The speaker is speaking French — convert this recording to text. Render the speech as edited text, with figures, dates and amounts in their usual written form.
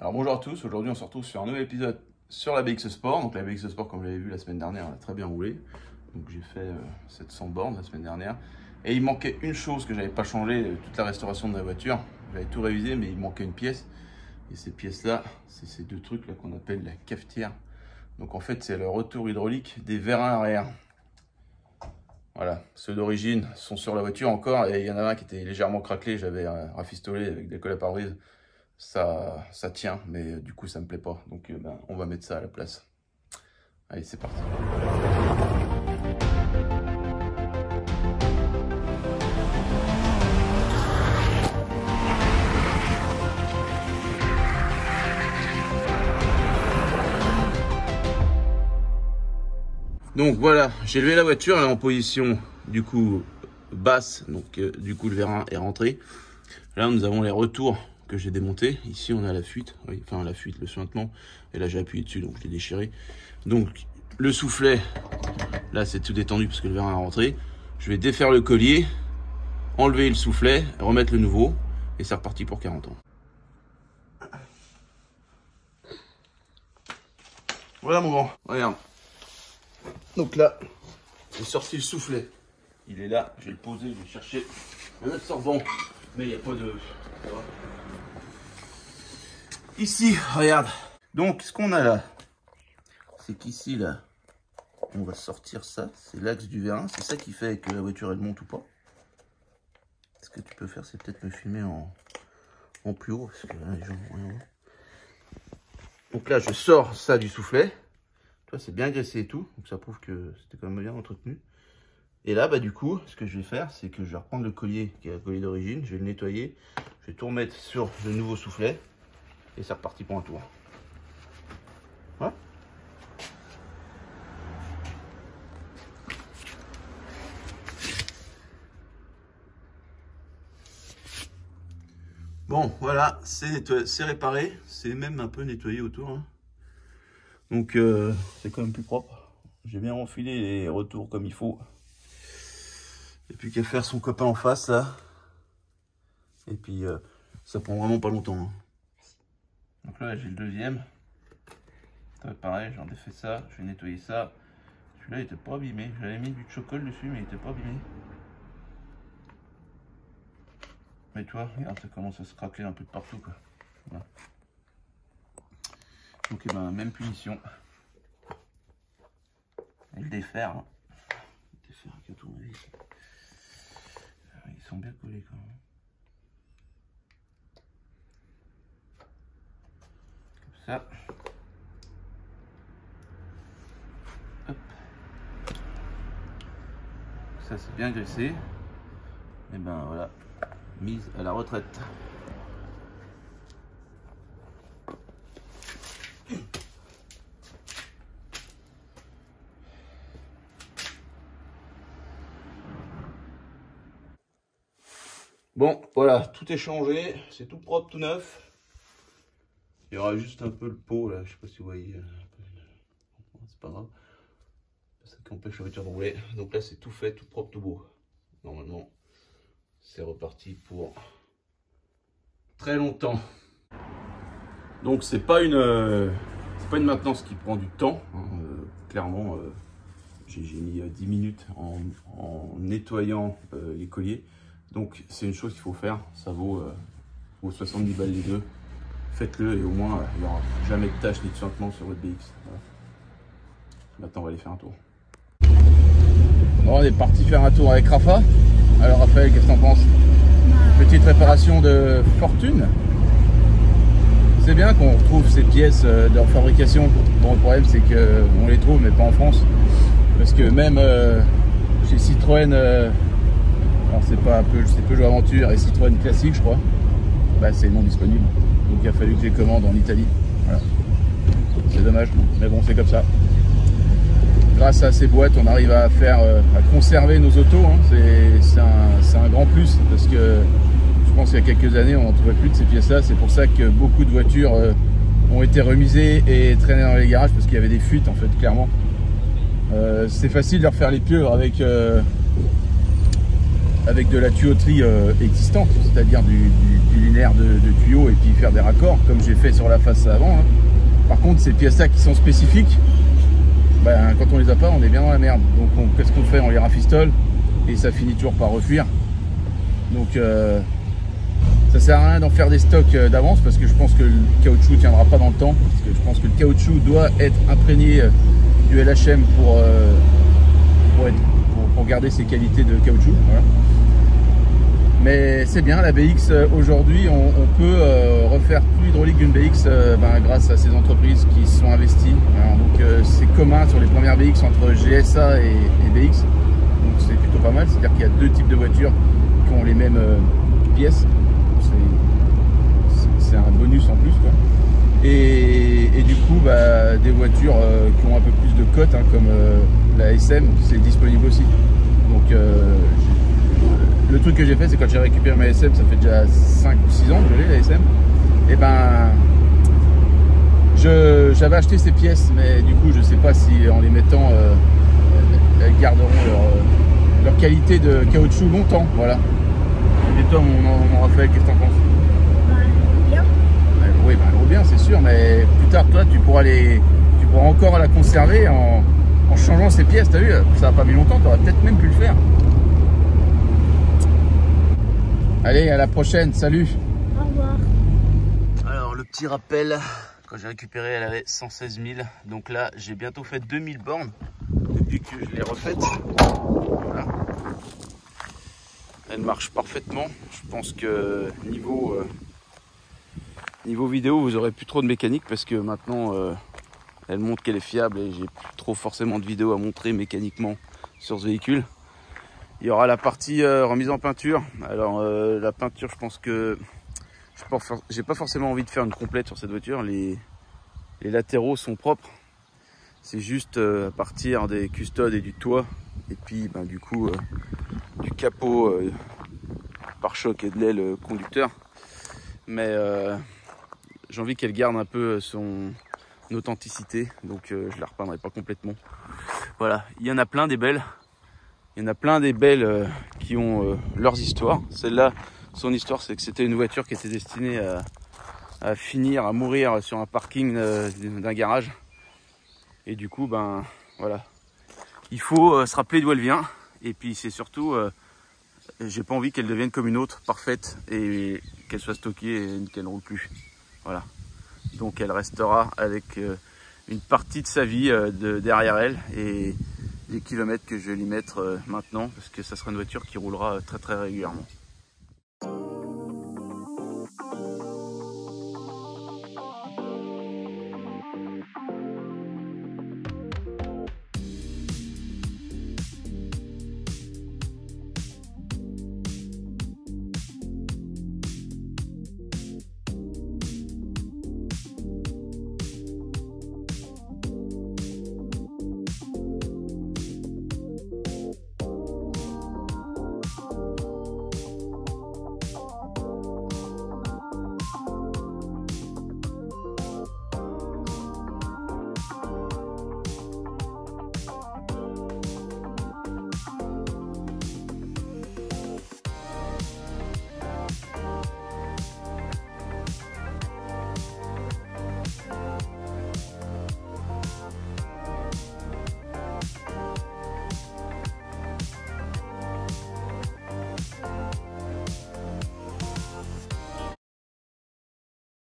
Alors bonjour à tous, aujourd'hui on se retrouve sur un nouvel épisode sur la BX Sport. Donc la BX Sport, comme vous l'avez vu la semaine dernière, elle a très bien roulé. Donc j'ai fait 700 bornes la semaine dernière. Et il manquait une chose que j'avais pas changé, toute la restauration de la voiture. J'avais tout révisé mais il manquait une pièce. Et cette pièce là, c'est ces deux trucs là qu'on appelle la cafetière. Donc en fait c'est le retour hydraulique des vérins arrière. Voilà, ceux d'origine sont sur la voiture encore et il y en a un qui était légèrement craquelé, j'avais rafistolé avec des cols à pare-brise. Ça tient, mais du coup ça me plaît pas, donc on va mettre ça à la place. Allez, c'est parti. Donc voilà, j'ai levé la voiture, elle est en position du coup basse, donc du coup le vérin est rentré. Là nous avons les retours que j'ai démonté. Ici on a la fuite, oui, enfin la fuite, le suintement, et là j'ai appuyé dessus donc je l'ai déchiré. Donc le soufflet, là c'est tout détendu parce que le vérin est rentré. Je vais défaire le collier, enlever le soufflet, remettre le nouveau, et c'est reparti pour 40 ans. Voilà mon grand, regarde. Donc là, j'ai sorti le soufflet. Il est là, je vais le poser, je vais chercher un absorbant, mais il n'y a pas de... Ici, regarde. Donc, ce qu'on a là, c'est qu'ici, là, on va sortir ça. C'est l'axe du vérin. C'est ça qui fait que la voiture, elle monte ou pas. Ce que tu peux faire, c'est peut-être me filmer en plus haut, parce que là, les gens vont rien voir. Donc là, je sors ça du soufflet. Toi, c'est bien graissé et tout, donc ça prouve que c'était quand même bien entretenu. Et là, bah du coup, ce que je vais faire, c'est que je vais reprendre le collier, qui est le collier d'origine, je vais le nettoyer, je vais tout remettre sur le nouveau soufflet, et c'est reparti pour un tour. Voilà. Bon, voilà, c'est réparé, c'est même un peu nettoyé autour, hein. Donc c'est quand même plus propre. J'ai bien enfilé les retours comme il faut. Et puis qu'à faire son copain en face là. Et puis ça prend vraiment pas longtemps, hein. Donc là j'ai le deuxième. Pareil, j'en ai fait ça, je vais nettoyer ça. Celui-là il était pas abîmé. J'avais mis du chocolat dessus mais il était pas abîmé. Mais tu vois, regarde, ça commence à se craquer un peu de partout quoi. Voilà. Donc et ben même punition. Et le défaire. Hein. Le défaire avec un tournevis. Ils sont bien collés quand même. Comme ça. Hop. Ça c'est bien graissé. Et ben voilà. Mise à la retraite. Bon, voilà, tout est changé, c'est tout propre, tout neuf. Il y aura juste un peu le pot là, je sais pas si vous voyez. C'est pas grave. Ça qui empêche la voiture de rouler. Donc là, c'est tout fait, tout propre, tout beau. Normalement, c'est reparti pour très longtemps. Donc c'est pas une maintenance qui prend du temps. Hein. Clairement, j'ai mis 10 minutes en nettoyant les colliers. Donc c'est une chose qu'il faut faire, ça vaut 70 balles les deux. Faites-le et au moins il n'y aura jamais de tâche ni de suintement sur votre BX. Voilà. Maintenant on va aller faire un tour. Bon, on est parti faire un tour avec Rafa. Alors Raphaël, qu'est-ce que t'en penses? Petite réparation de fortune. C'est bien qu'on retrouve ces pièces de leur fabrication. Bon, le problème c'est qu'on les trouve mais pas en France. Parce que même chez Citroën... alors c'est pas Peugeot Aventure et Citroën classique je crois, bah c'est non disponible, donc il a fallu que je les commande en Italie. Voilà. C'est dommage, mais bon c'est comme ça. Grâce à ces boîtes on arrive à conserver nos autos, hein. C'est un grand plus parce que je pense qu'il y a quelques années on n'en trouvait plus de ces pièces là. C'est pour ça que beaucoup de voitures ont été remisées et traînées dans les garages parce qu'il y avait des fuites en fait, clairement. C'est facile de refaire les pieux avec avec de la tuyauterie existante, c'est-à-dire du linéaire de tuyaux et puis faire des raccords comme j'ai fait sur la face avant. Hein. Par contre, ces pièces-là qui sont spécifiques, ben, quand on les a pas, on est bien dans la merde. Donc qu'est-ce qu'on fait? On les rafistole et ça finit toujours par refuir. Donc ça sert à rien d'en faire des stocks d'avance parce que je pense que le caoutchouc ne tiendra pas dans le temps. Parce que je pense que le caoutchouc doit être imprégné du LHM pour garder ses qualités de caoutchouc. Voilà. Mais c'est bien, la BX aujourd'hui, on peut refaire tout l'hydraulique d'une BX grâce à ces entreprises qui se sont investies. Alors, donc c'est commun sur les premières BX entre GSA et BX. Donc c'est plutôt pas mal, c'est-à-dire qu'il y a deux types de voitures qui ont les mêmes pièces. C'est un bonus en plus, quoi. Et du coup, des voitures qui ont un peu plus de cote, hein, comme la SM, c'est disponible aussi. Donc le truc que j'ai fait, c'est quand j'ai récupéré ma SM, ça fait déjà 5 ou 6 ans que je l'ai, la SM. Et j'avais acheté ces pièces, mais du coup, je sais pas si en les mettant, elles garderont leur qualité de caoutchouc longtemps. Voilà. Et toi, mon Raphaël, qu'est-ce que t'en penses? Bien. Oui, elle vaut bien, c'est sûr, mais plus tard, toi, tu pourras encore la conserver en changeant ces pièces. T'as vu, ça n'a pas mis longtemps, tu aurais peut-être même pu le faire. Allez, à la prochaine, salut. Au revoir. Alors, le petit rappel, quand j'ai récupéré, elle avait 116 000. Donc là, j'ai bientôt fait 2000 bornes depuis que je l'ai refaite. Voilà. Elle marche parfaitement. Je pense que niveau vidéo, vous aurez plus trop de mécanique parce que maintenant, elle montre qu'elle est fiable et j'ai plus trop forcément de vidéos à montrer mécaniquement sur ce véhicule. Il y aura la partie remise en peinture. Alors la peinture, je pense que j'ai pas forcément envie de faire une complète sur cette voiture. Les latéraux sont propres. C'est juste à partir des custodes et du toit. Et puis du coup du capot pare-choc et de l'aile conducteur. Mais j'ai envie qu'elle garde un peu son authenticité. Donc je la repeindrai pas complètement. Voilà, il y en a plein des belles. Il y en a plein des belles qui ont leurs histoires. Celle-là, son histoire, c'est que c'était une voiture qui était destinée à finir, à mourir sur un parking d'un garage. Et du coup, voilà. Il faut se rappeler d'où elle vient. Et puis c'est surtout, j'ai pas envie qu'elle devienne comme une autre, parfaite, et qu'elle soit stockée et qu'elle ne roule plus. Voilà. Donc elle restera avec une partie de sa vie derrière elle. Et les kilomètres que je vais lui mettre maintenant, parce que ça sera une voiture qui roulera très très régulièrement.